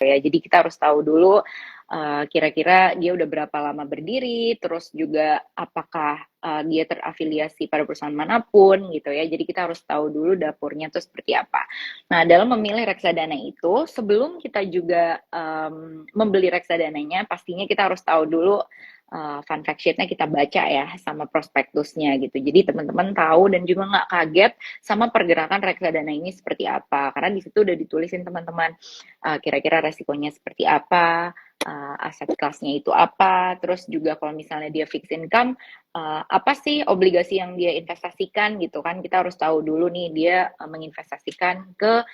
ya. Jadi kita harus tahu dulu kira-kira dia udah berapa lama berdiri, terus juga apakah dia terafiliasi pada perusahaan manapun gitu ya. Jadi kita harus tahu dulu dapurnya tuh seperti apa. Nah, dalam memilih reksadana itu, sebelum kita juga membeli reksadananya, pastinya kita harus tahu dulu fun fact sheet-nya kita baca ya sama prospektusnya gitu. Jadi teman-teman tahu dan juga nggak kaget sama pergerakan reksadana ini seperti apa. Karena di situ udah ditulisin teman-teman kira-kira resikonya seperti apa, aset kelasnya itu apa, terus juga kalau misalnya dia fixed income, apa sih obligasi yang dia investasikan gitu kan, kita harus tahu dulu nih dia menginvestasikan ke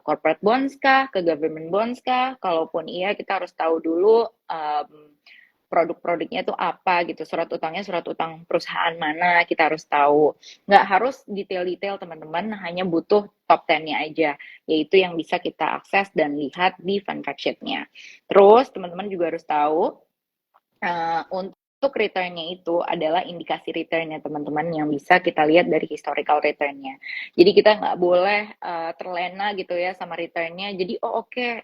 corporate bonds kah, ke government bonds kah, kalaupun iya kita harus tahu dulu produk-produknya itu apa gitu, surat utangnya surat utang perusahaan mana, kita harus tahu. Nggak harus detail-detail teman-teman, hanya butuh top 10-nya aja, yaitu yang bisa kita akses dan lihat di fun fact sheet-nya. Terus teman-teman juga harus tahu, untuk return-nya itu adalah indikasi return-nya teman-teman yang bisa kita lihat dari historical return-nya. Jadi kita nggak boleh terlena gitu ya sama return-nya, jadi oke,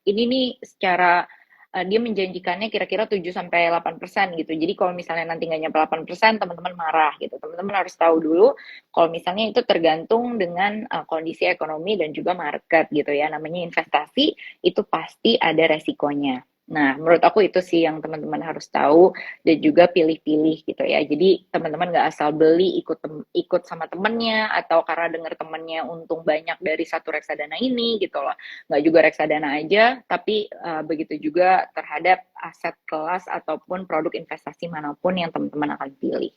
ini nih secara dia menjanjikannya kira-kira 7-8% gitu. Jadi kalau misalnya nanti nggak nyampe 8%, teman-teman marah gitu. Teman-teman harus tahu dulu kalau misalnya itu tergantung dengan kondisi ekonomi dan juga market gitu ya. Namanya investasi itu pasti ada resikonya. Nah, menurut aku itu sih yang teman-teman harus tahu dan juga pilih-pilih gitu ya. Jadi teman-teman nggak asal beli ikut sama temennya atau karena dengar temennya untung banyak dari satu reksadana ini gitu loh. Nggak juga reksadana aja, tapi begitu juga terhadap aset kelas ataupun produk investasi manapun yang teman-teman akan pilih.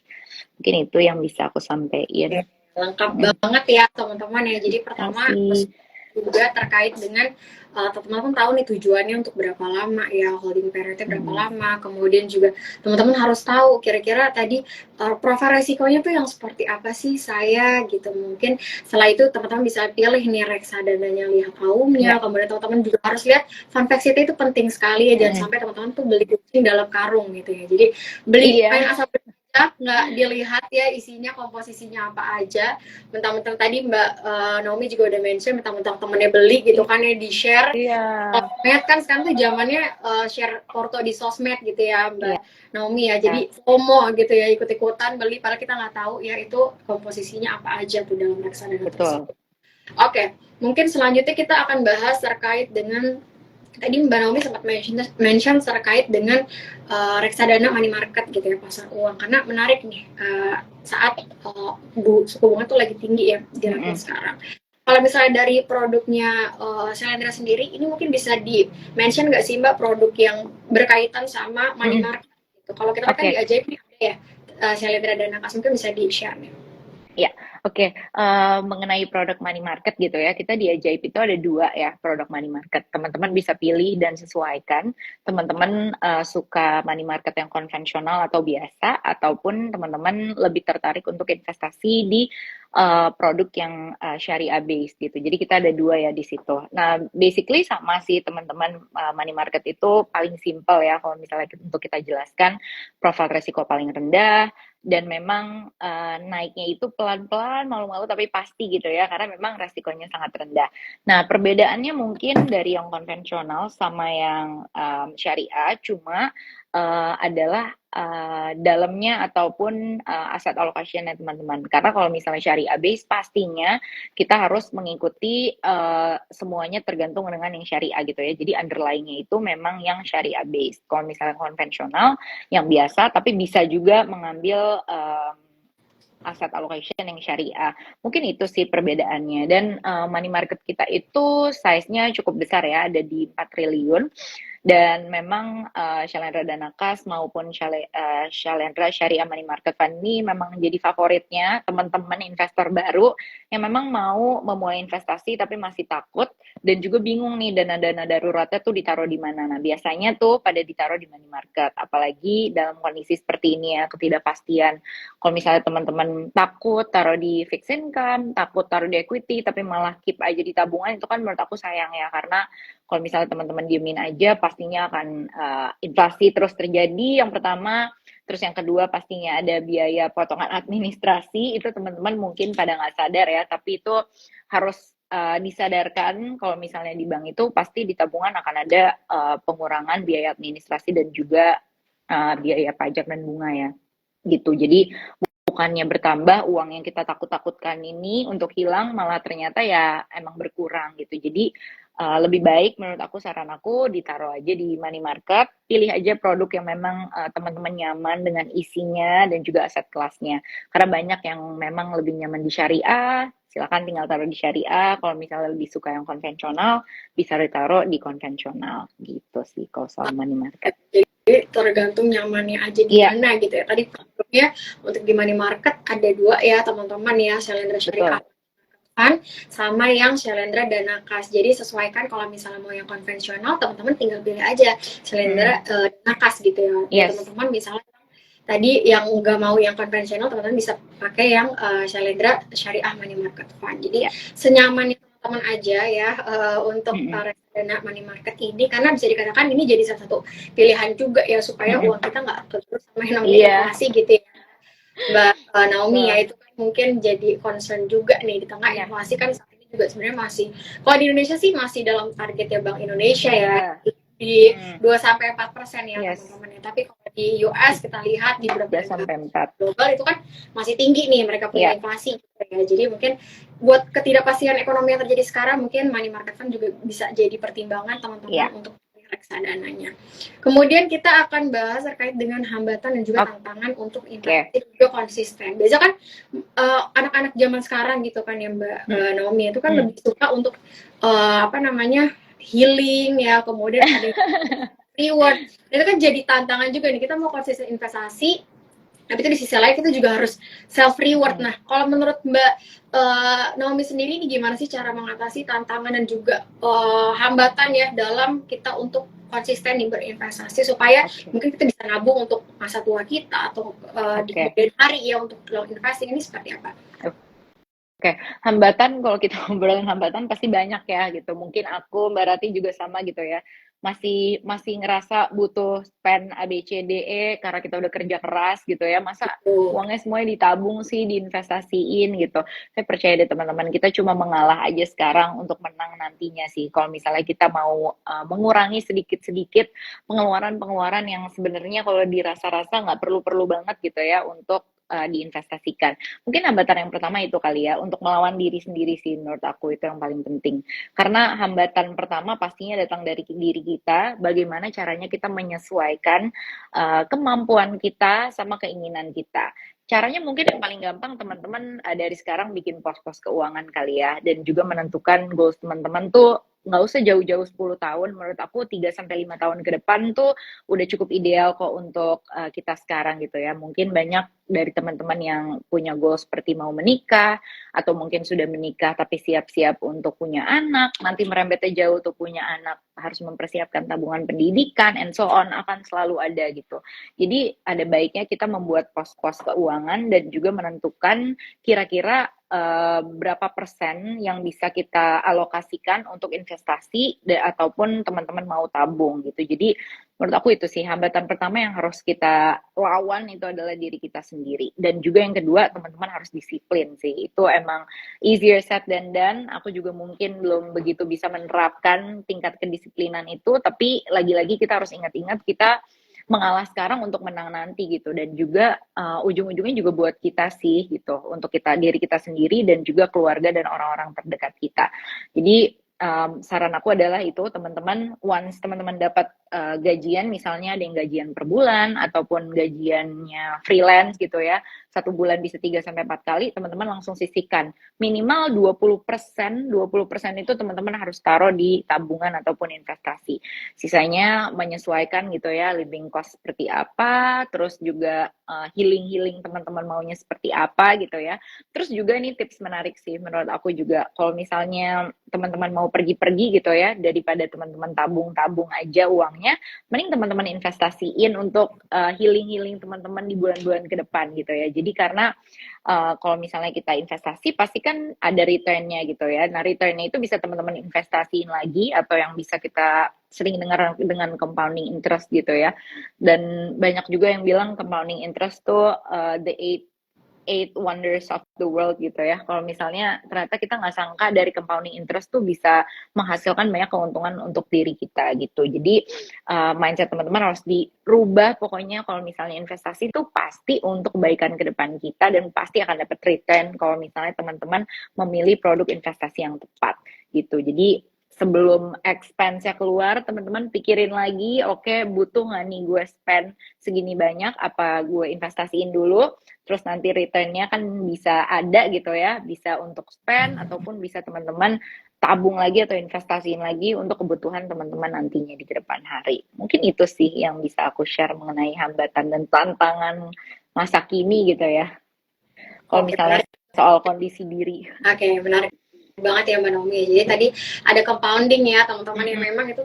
Mungkin itu yang bisa aku sampaikan. Lengkap banget ya teman-teman ya. Jadi pertama Kasih. juga terkait dengan teman-teman tahu nih tujuannya untuk berapa lama ya, holding periodnya berapa lama, kemudian juga teman-teman harus tahu kira-kira tadi profil resikonya tuh yang seperti apa sih saya gitu. Mungkin setelah itu teman-teman bisa pilih nih reksadananya, lihat kaumnya, Ya. kemudian teman-teman juga harus lihat fun fact sheet itu penting sekali ya, jangan sampai teman-teman tuh beli kucing dalam karung gitu ya. Jadi beli main Iya. asal nggak dilihat ya isinya, komposisinya apa aja. Mentang-mentang tadi Mbak Naomi juga udah mention, mentang-mentang temennya beli gitu kan ya, di share Iya. sosmed kan sekarang tuh zamannya share foto di sosmed gitu ya Iya. Mbak Naomi ya, jadi FOMO gitu ya, ikut-ikutan beli padahal kita nggak tahu ya itu komposisinya apa aja tuh dalam reksadana Betul. tersebut. Oke, mungkin selanjutnya kita akan bahas terkait dengan tadi Mbak Naomi sempat mention terkait dengan reksadana money market gitu ya, pasar uang, karena menarik nih saat suku bunga tuh lagi tinggi ya di level sekarang. Kalau misalnya dari produknya Shalendra sendiri, ini mungkin bisa di mention nggak sih Mbak produk yang berkaitan sama money market gitu. Kalau kita kan di Ajaib nih ada ya Shalendra Dana Kas, mungkin bisa di share nih. Ya, oke. Mengenai produk money market gitu ya, kita di Ajaib itu ada 2 ya produk money market. Teman-teman bisa pilih dan sesuaikan. Teman-teman suka money market yang konvensional atau biasa, ataupun teman-teman lebih tertarik untuk investasi di produk yang syariah based gitu. Jadi kita ada 2 ya di situ. Nah, basically sama sih teman-teman, money market itu paling simple ya kalau misalnya untuk kita jelaskan, profil resiko paling rendah, dan memang naiknya itu pelan-pelan, malu-malu tapi pasti gitu ya, karena memang resikonya sangat rendah. Nah, perbedaannya mungkin dari yang konvensional sama yang syariah, cuma adalah dalamnya ataupun aset allocation-nya teman-teman. Karena kalau misalnya syariah base, pastinya kita harus mengikuti semuanya tergantung dengan yang syariah gitu ya. Jadi underlying-nya itu memang yang syariah base. Kalau misalnya konvensional, yang biasa, tapi bisa juga mengambil aset allocation yang syariah. Mungkin itu sih perbedaannya. Dan money market kita itu size-nya cukup besar ya, ada di 4 triliun. Dan memang Shalendra Dana Kas maupun Shalendra Syariah Money Market Fund ini memang jadi favoritnya teman-teman investor baru yang memang mau memulai investasi tapi masih takut dan juga bingung nih dana-dana daruratnya tuh ditaruh di mana. Nah, biasanya tuh pada ditaruh di money market, apalagi dalam kondisi seperti ini ya, ketidakpastian. Kalau misalnya teman-teman takut taruh di fixed income, takut taruh di equity, tapi malah keep aja di tabungan, itu kan menurut aku sayang ya, karena kalau misalnya teman-teman diemin aja, pastinya akan inflasi terus terjadi, yang pertama. Terus yang kedua pastinya ada biaya potongan administrasi, itu teman-teman mungkin pada nggak sadar ya, tapi itu harus disadarkan kalau misalnya di bank itu pasti di tabungan akan ada pengurangan biaya administrasi dan juga biaya pajak dan bunga ya gitu. Jadi bukannya bertambah uang yang kita takut-takutkan ini untuk hilang, malah ternyata ya emang berkurang gitu. Jadi lebih baik menurut aku, saran aku ditaruh aja di money market, pilih aja produk yang memang teman-teman nyaman dengan isinya dan juga aset kelasnya. Karena banyak yang memang lebih nyaman di syariah, silakan tinggal taruh di syariah. Kalau misalnya lebih suka yang konvensional, bisa ditaruh di konvensional gitu sih kalau soal money market. Jadi tergantung nyamannya aja Iya, gimana gitu ya. Tadi produknya untuk di money market ada dua ya teman-teman ya, Shalendra Syariah betul. kan sama yang Shalendra Dana Kas. Jadi sesuaikan kalau misalnya mau yang konvensional, teman-teman tinggal pilih aja Shalendra Dana Kas gitu ya. Buat Yes, teman-teman misalnya tadi yang nggak mau yang konvensional, teman-teman bisa pakai yang Shalendra Syariah Money Market Fund. Jadi ya. senyamannya teman-teman aja ya untuk Mm-mm. reksadana money market ini, karena bisa dikatakan ini jadi salah satu pilihan juga ya supaya Mm-mm. uang kita nggak terus sama yang namanya Iya, inflasi gitu ya. Mbak Naomi ya, betul. itu kan mungkin jadi concern juga nih di tengah Iya, inflasi kan saat ini juga sebenarnya masih, kalau di Indonesia sih masih dalam target ya Bank Indonesia ya, iya. di Mm. 2-4% ya Yes, teman-teman ya. Tapi kalau di US kita lihat di beberapa 3 negara sampai 4. global itu kan masih tinggi nih mereka punya Iya, inflasi gitu ya. Jadi mungkin buat ketidakpastian ekonomi yang terjadi sekarang, mungkin money market fund juga bisa jadi pertimbangan teman-teman iya. untuk reksadananya. Kemudian kita akan bahas terkait dengan hambatan dan juga tantangan untuk Oke. investasi juga konsisten. Biasa kan anak-anak zaman sekarang gitu kan ya Mbak Mm. Naomi itu kan Mm. lebih suka untuk apa namanya healing ya, kemudian ada reward. Dan itu kan jadi tantangan juga nih, kita mau konsisten investasi, tapi itu di sisi lain kita juga harus self reward. Mm. Nah, kalau menurut Mbak Naomi sendiri ini gimana sih cara mengatasi tantangan dan juga hambatan ya dalam kita untuk konsisten nih berinvestasi supaya Oke, mungkin kita bisa nabung untuk masa tua kita atau di oke. kemudian hari ya untuk investing ini seperti apa? Oke, hambatan kalau kita ngobrolin hambatan pasti banyak ya gitu. Mungkin aku, Mbak Rati juga sama gitu ya. Masih masih ngerasa butuh spend A B C D E karena kita udah kerja keras gitu ya. Masa Tuh. uangnya semuanya ditabung sih, diinvestasiin gitu. Saya percaya deh teman-teman, kita cuma mengalah aja sekarang untuk menang nantinya sih. Kalau misalnya kita mau mengurangi sedikit-sedikit pengeluaran-pengeluaran yang sebenarnya kalau dirasa-rasa nggak perlu-perlu banget gitu ya untuk diinvestasikan. Mungkin hambatan yang pertama itu kali ya, untuk melawan diri sendiri sih menurut aku itu yang paling penting. Karena hambatan pertama pastinya datang dari diri kita, bagaimana caranya kita menyesuaikan kemampuan kita sama keinginan kita. Caranya mungkin yang paling gampang teman-teman dari sekarang bikin pos-pos keuangan kali ya, dan juga menentukan goals teman-teman tuh nggak usah jauh-jauh 10 tahun, menurut aku 3 sampai 5 tahun ke depan tuh udah cukup ideal kok untuk kita sekarang gitu ya. Mungkin banyak dari teman-teman yang punya goal seperti mau menikah, atau mungkin sudah menikah tapi siap-siap untuk punya anak, nanti merembetnya jauh tuh punya anak, harus mempersiapkan tabungan pendidikan, and so on, akan selalu ada gitu. Jadi ada baiknya kita membuat pos-pos keuangan dan juga menentukan kira-kira berapa persen yang bisa kita alokasikan untuk investasi ataupun teman-teman mau tabung gitu. Jadi menurut aku itu sih hambatan pertama yang harus kita lawan, itu adalah diri kita sendiri. Dan juga yang kedua, teman-teman harus disiplin sih. Itu emang easier said than done. Aku juga mungkin belum begitu bisa menerapkan tingkat kedisiplinan itu, tapi lagi-lagi kita harus ingat-ingat kita mengalah sekarang untuk menang nanti gitu. Dan juga ujung-ujungnya juga buat kita sih gitu, untuk kita, diri kita sendiri dan juga keluarga dan orang-orang terdekat kita. Jadi saran aku adalah itu, teman-teman, once teman-teman dapat gajian, misalnya ada yang gajian per bulan ataupun gajiannya freelance gitu ya, 1 bulan bisa 3 sampai 4 kali, teman-teman langsung sisihkan minimal 20%. 20% itu teman-teman harus taruh di tabungan ataupun investasi. Sisanya menyesuaikan gitu ya, living cost seperti apa, terus juga healing-healing teman-teman maunya seperti apa gitu ya. Terus juga nih tips menarik sih menurut aku juga, kalau misalnya teman-teman mau pergi-pergi gitu ya, daripada teman-teman tabung-tabung aja uangnya, mending teman-teman investasiin untuk healing-healing teman-teman di bulan-bulan ke depan gitu ya. Jadi karena kalau misalnya kita investasi pasti kan ada returnnya gitu ya. Nah, returnnya itu bisa teman-teman investasiin lagi, atau yang bisa kita sering dengar dengan compounding interest gitu ya. Dan banyak juga yang bilang compounding interest tuh the eight eight wonders of the world gitu ya. Kalau misalnya ternyata kita nggak sangka dari compounding interest tuh bisa menghasilkan banyak keuntungan untuk diri kita gitu. Jadi mindset teman-teman harus dirubah. Pokoknya kalau misalnya investasi itu pasti untuk kebaikan ke depan kita dan pasti akan dapat return kalau misalnya teman-teman memilih produk investasi yang tepat gitu. Jadi sebelum expense-nya keluar, teman-teman pikirin lagi, oke, butuh nggak nih gue spend segini banyak, apa gue investasiin dulu, terus nanti return-nya kan bisa ada gitu ya, bisa untuk spend, ataupun bisa teman-teman tabung lagi atau investasiin lagi untuk kebutuhan teman-teman nantinya di depan hari. Mungkin itu sih yang bisa aku share mengenai hambatan dan tantangan masa kini gitu ya. Kalau Oke, misalnya menarik. soal kondisi diri. Oke, menarik banget ya Mbak Naomi. Jadi tadi ada compounding ya teman-teman yang memang itu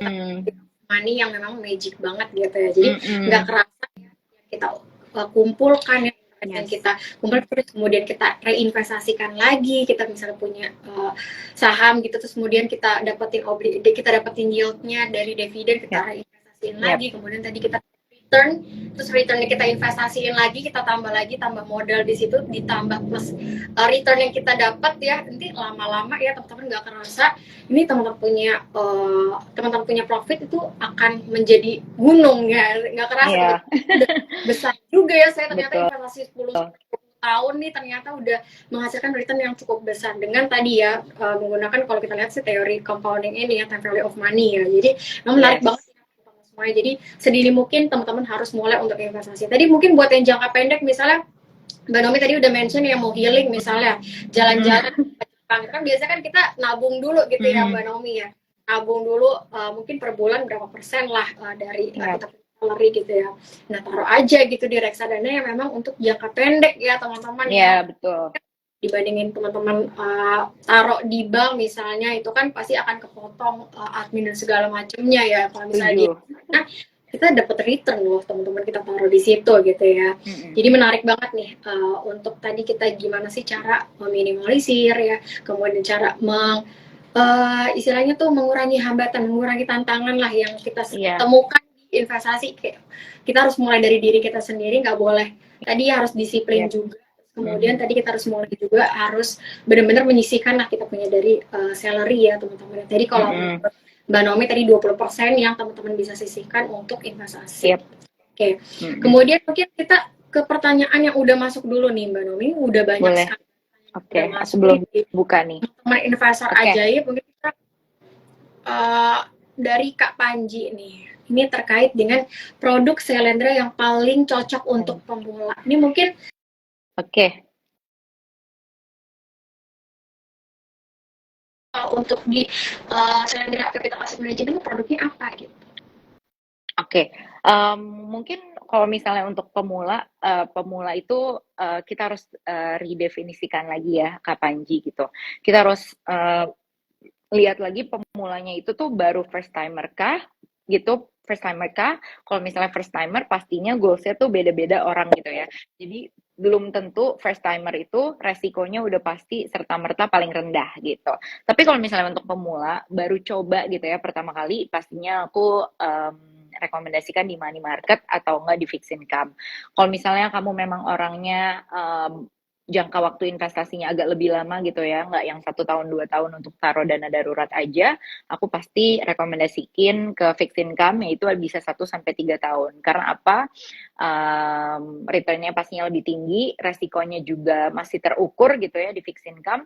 money yang memang magic banget gitu ya. Jadi nggak kerasa ya, kita kumpulkan ya yang kita kumpul terus kemudian kita reinvestasikan lagi, kita misalnya punya saham gitu terus kemudian kita dapetin yieldnya dari dividen, kita reinvestasiin lagi, kemudian tadi kita return, terus returnnya kita investasiin lagi, kita tambah modal di situ, ditambah plus return yang kita dapat ya, nanti lama-lama ya teman-teman nggak kerasa ini teman-teman punya profit itu akan menjadi gunung ya, nggak kerasa besar juga ya saya ternyata investasi 10 tahun nih ternyata udah menghasilkan return yang cukup besar dengan tadi ya menggunakan kalau kita lihat sih teori compounding ini ya, time value of money ya. Jadi menarik banget semuanya. Jadi sedini mungkin teman-teman harus mulai untuk investasi. Tadi mungkin buat yang jangka pendek misalnya Mbak Nomi tadi udah mention yang mau healing misalnya jalan-jalan kan biasanya kan kita nabung dulu gitu ya Mbak Nomi ya. Nabung dulu mungkin per bulan berapa persen lah dari kita salary gitu ya. Nah, taruh aja gitu di reksadana yang memang untuk jangka pendek ya teman-teman ya. Betul. Dibandingin teman-teman taruh di bank misalnya itu kan pasti akan kepotong admin dan segala macamnya ya. Kalau misalnya kita dapat return loh teman-teman kita taruh di situ gitu ya. Jadi menarik banget nih untuk tadi kita gimana sih cara meminimalisir ya, kemudian cara istilahnya tuh mengurangi hambatan, mengurangi tantangan lah yang kita temukan di investasi. Kita harus mulai dari diri kita sendiri, nggak boleh tadi harus disiplin juga. Kemudian tadi kita harus mulai juga harus benar-benar menyisihkan lah kita punya dari salary ya teman-teman. Tadi kalau Mbak Naomi tadi 20% yang teman-teman bisa sisihkan untuk investasi. Oke. Kemudian mungkin kita ke pertanyaan yang udah masuk dulu nih Mbak Naomi, udah banyak sekali. Oke, sebelum buka nih. Teman investor ajaib mungkin kita dari Kak Panji nih. Ini terkait dengan produk Shalendra yang paling cocok untuk pemula. Ini mungkin untuk di Shalendra Capital Asset Management produknya apa gitu? Mungkin kalau misalnya untuk pemula itu kita harus redefinisikan lagi ya Kak Panji gitu. Kita harus lihat lagi pemulanya itu tuh baru first timer kah gitu, first timer kah? Kalau misalnya first timer pastinya goalsnya tuh beda-beda orang gitu ya. Jadi belum tentu first timer itu resikonya udah pasti serta-merta paling rendah gitu. Tapi kalau misalnya untuk pemula baru coba gitu ya pertama kali, pastinya aku rekomendasikan di money market atau enggak di fixed income. Kalau misalnya kamu memang orangnya jangka waktu investasinya agak lebih lama gitu ya, nggak yang 1 tahun 2 tahun untuk taruh dana darurat aja, aku pasti rekomendasikin ke fixed income yaitu bisa 1-3 tahun. Karena apa? Returnnya pastinya lebih tinggi, resikonya juga masih terukur gitu ya di fixed income,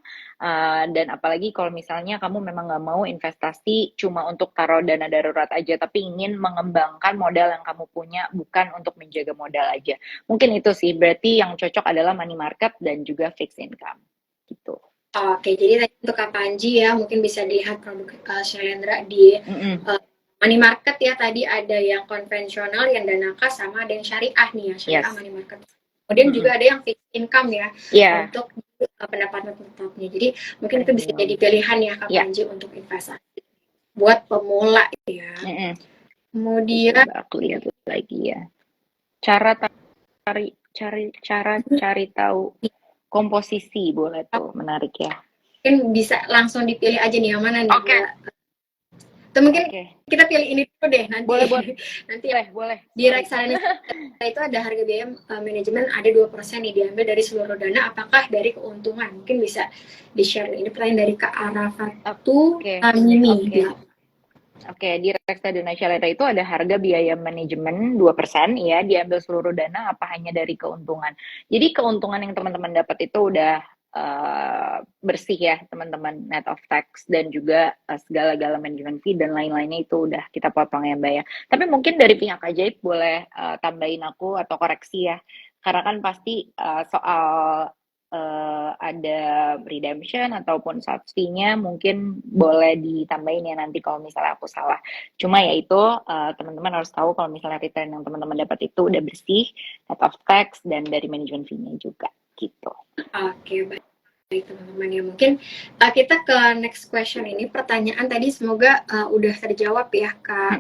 dan apalagi kalau misalnya kamu memang nggak mau investasi cuma untuk taruh dana darurat aja, tapi ingin mengembangkan modal yang kamu punya, bukan untuk menjaga modal aja. Mungkin itu sih, berarti yang cocok adalah money market dan juga fixed income gitu. Oke, jadi tadi untuk Kak Panji ya mungkin bisa dilihat produk Shalendra di money market ya, tadi ada yang konvensional, yang dana kas, sama ada yang syariah nih ya, syariah money market. Kemudian juga ada yang fixed income ya untuk pendapatan tetapnya. Jadi mungkin itu bisa jadi pilihan ya Kak Panji untuk investasi buat pemula ya. Kemudian aku lihat lagi ya. Cara cari tahu komposisi boleh tuh, menarik ya. Mungkin bisa langsung dipilih aja nih yang mana nih. Atau mungkin Oke, kita pilih ini dulu deh nanti. boleh boleh Nanti boleh. di Sorry. reksadana itu ada harga biaya manajemen ada 2% nih diambil dari seluruh dana, apakah dari keuntungan? Mungkin bisa di-share. Ini pertanyaan dari Kak Arafatu Oke, Tamimi. oke. Oke, di reksadana syariah itu ada harga biaya manajemen 2%, ya, diambil seluruh dana apa hanya dari keuntungan. Jadi keuntungan yang teman-teman dapat itu udah bersih ya, teman-teman, net of tax dan juga segala-gala manajemen fee dan lain-lainnya itu udah kita potong ya, Mbak ya. Tapi mungkin dari pihak Ajaib boleh tambahin aku atau koreksi ya. Karena kan pasti soal ada redemption ataupun subsidinya mungkin boleh ditambahin ya nanti kalau misalnya aku salah. Cuma ya itu teman-teman harus tahu kalau misalnya return yang teman-teman dapat itu udah bersih, net of tax dan dari manajemen fee-nya juga gitu. Oke, baik teman-teman ya. Mungkin kita ke next question ini. Pertanyaan tadi semoga udah terjawab ya Kak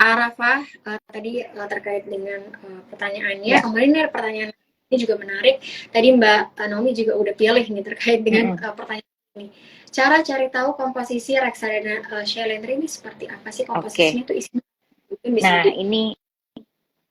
Arafah tadi terkait dengan pertanyaannya. Ya. Kemudian ini pertanyaan ini juga menarik. Tadi Mbak Naomi juga udah pilih nih terkait dengan pertanyaan ini. Cara cari tahu komposisi reksadana Shailendra ini seperti apa sih komposisinya itu isinya? Mungkin bisa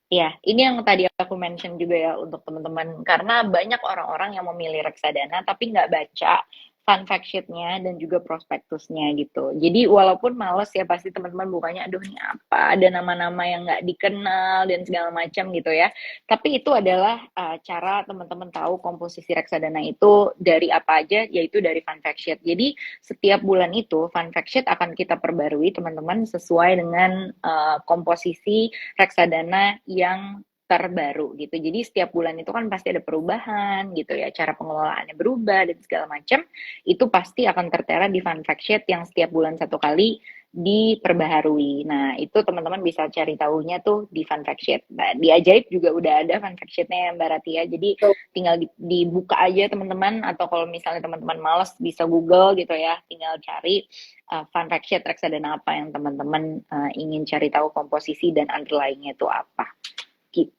Nah, ini yang tadi aku mention juga ya untuk teman-teman, karena banyak orang-orang yang memilih reksadana tapi nggak baca fun fact sheet-nya dan juga prospektusnya gitu. Jadi walaupun males ya pasti teman-teman bukanya, aduh ini apa, ada nama-nama yang nggak dikenal dan segala macam gitu ya. Tapi itu adalah cara teman-teman tahu komposisi reksadana itu dari apa aja, yaitu dari fun fact sheet. Jadi setiap bulan itu fun fact sheet akan kita perbarui teman-teman sesuai dengan komposisi reksadana yang terbaru gitu. Jadi setiap bulan itu kan pasti ada perubahan gitu ya, cara pengelolaannya berubah dan segala macam. Itu pasti akan tertera di fun fact sheet yang setiap bulan satu kali diperbaharui. Nah, itu teman-teman bisa cari tahunya tuh di fun fact sheet. Nah, di Ajaib juga udah ada fun fact sheet-nya ya Mbak Ratia. Jadi tinggal dibuka aja teman-teman, atau kalau misalnya teman-teman males bisa Google gitu ya, tinggal cari fun fact sheet reksadana apa yang teman-teman ingin cari tahu komposisi dan underlying-nya itu apa gitu.